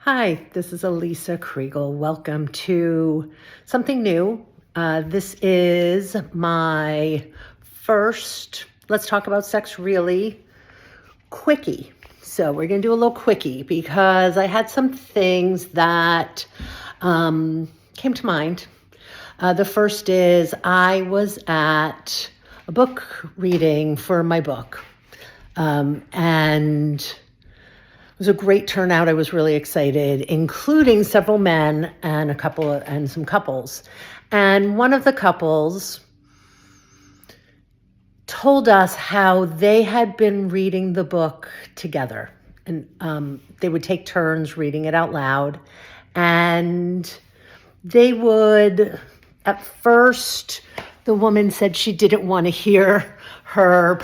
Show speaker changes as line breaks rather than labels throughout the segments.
Hi, this is Alisa Kriegel. Welcome to something new. This is my first Let's Talk About Sex Really quickie. So we're going to do a little quickie because I had some things that came to mind. The first is I was at a book reading for my book. And it was a great turnout. I was really excited, including several men and some couples. And one of the couples told us how they had been reading the book together. And they would take turns reading it out loud. And they would, at first, the woman said she didn't want to hear her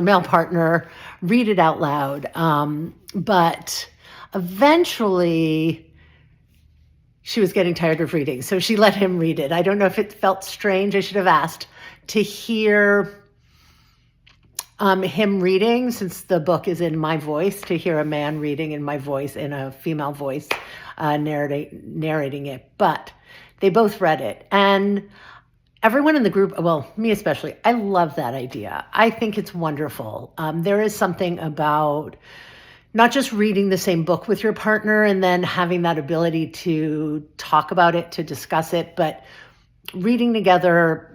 male partner, read it out loud. But eventually she was getting tired of reading, so she let him read it. I don't know if it felt strange, I should have asked, to hear him reading, since the book is in my voice, to hear a man reading in my voice, in a female voice, narrating it. But they both read it. And everyone in the group, well, me especially, I love that idea. I think it's wonderful. There is something about not just reading the same book with your partner and then having that ability to talk about it, to discuss it, but reading together,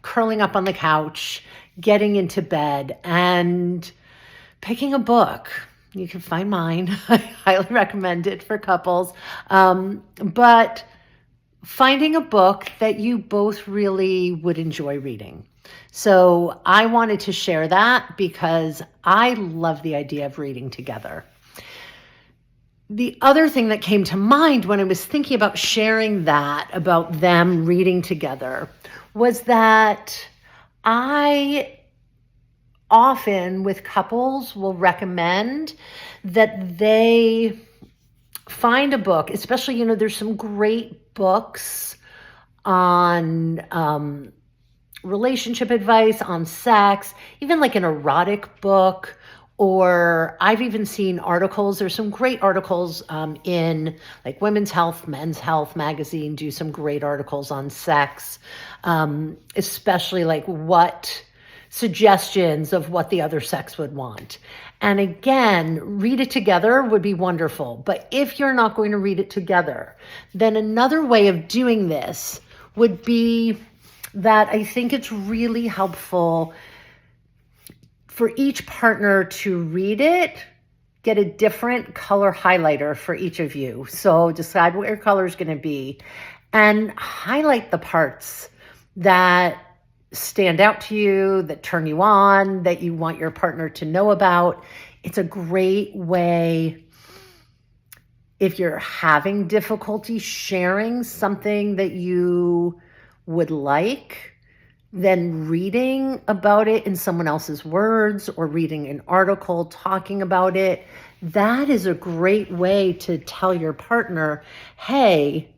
curling up on the couch, getting into bed, and picking a book. You can find mine. I highly recommend it for couples. But finding a book that you both really would enjoy reading. So I wanted to share that because I love the idea of reading together. The other thing that came to mind when I was thinking about sharing that, about them reading together, was that I often, with couples, will recommend that they find a book, especially, there's some great books on relationship advice, on sex, even like an erotic book, or I've even seen articles. There's some great articles in like Women's Health, Men's Health magazine, do some great articles on sex, especially like what suggestions of what the other sex would want. And again, read it together would be wonderful. But if you're not going to read it together, then another way of doing this would be that I think it's really helpful for each partner to read it, get a different color highlighter for each of you. So decide what your color is going to be and highlight the parts that stand out to you, that turn you on, that you want your partner to know about. It's a great way, if you're having difficulty sharing something that you would like, then reading about it in someone else's words or reading an article talking about it. That is a great way to tell your partner, hey,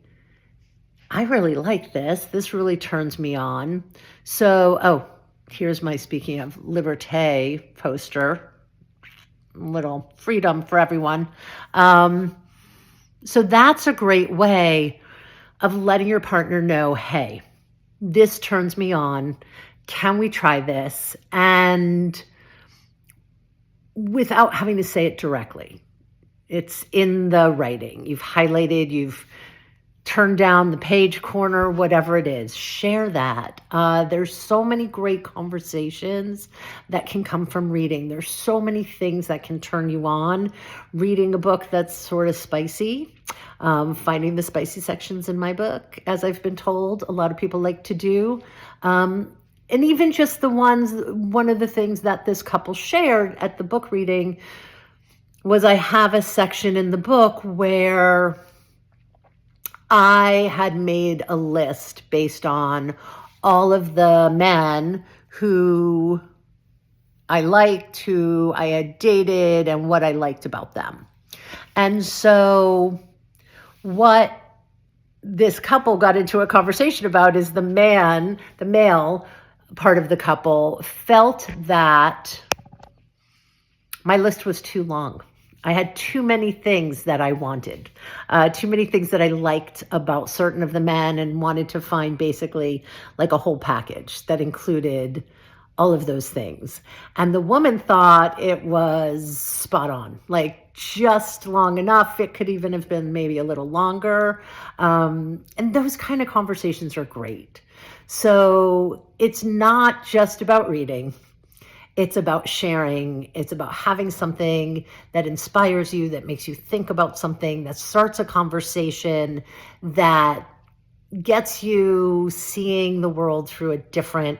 I really like this. This really turns me on. So, here's my, speaking of liberté poster, little freedom for everyone. So that's a great way of letting your partner know, hey, this turns me on. Can we try this? And without having to say it directly, it's in the writing. You've highlighted, you've turned down the page corner, whatever it is, share that. There's so many great conversations that can come from reading. There's so many things that can turn you on. Reading a book that's sort of spicy, finding the spicy sections in my book, as I've been told, a lot of people like to do. And even just one of the things that this couple shared at the book reading was I have a section in the book where I had made a list based on all of the men who I liked, who I had dated, and what I liked about them. And so what this couple got into a conversation about is the male part of the couple felt that my list was too long. I had too many things that I wanted, too many things that I liked about certain of the men, and wanted to find basically like a whole package that included all of those things. And the woman thought it was spot on, like just long enough. It could even have been maybe a little longer. And those kind of conversations are great. So it's not just about reading. It's about sharing. It's about having something that inspires you, that makes you think about something, that starts a conversation, that gets you seeing the world through a different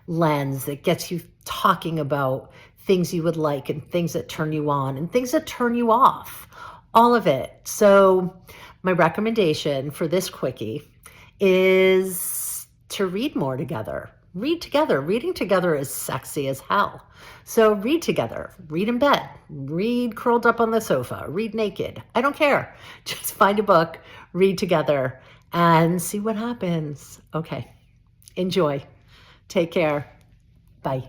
lens, that gets you talking about things you would like and things that turn you on and things that turn you off, all of it. So my recommendation for this quickie is to read more together. Read together. Reading together is sexy as hell. So read together. Read in bed. Read curled up on the sofa. Read naked. I don't care. Just find a book, read together, and see what happens. Okay. Enjoy. Take care. Bye.